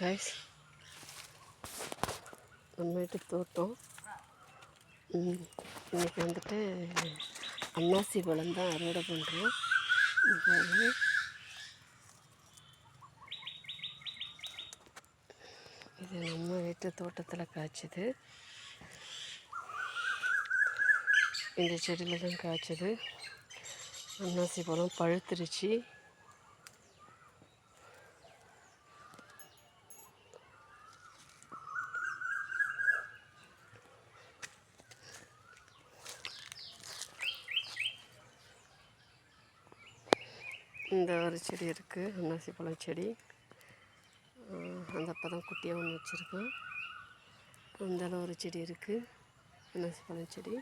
Guys, நம்ம வீட்டு தோட்டம். இன்றைக்கி வந்துட்டு அன்னாசி பழம் தான் அறுவடை பண்ணுறோம். இது நம்ம வீட்டு தோட்டத்தில் காய்ச்சது. இந்த செடியில் தான் காய்ச்சது. அன்னாசி பழம் பழுத்துருச்சு. இந்த ஒரு செடி இருக்குது, அன்னாசி பழம் செடி. அந்த அப்பதான் குட்டியாக ஒன்று வச்சுருக்கோம். அந்த ஒரு செடி இருக்குது, அன்னாசி பழம் செடி.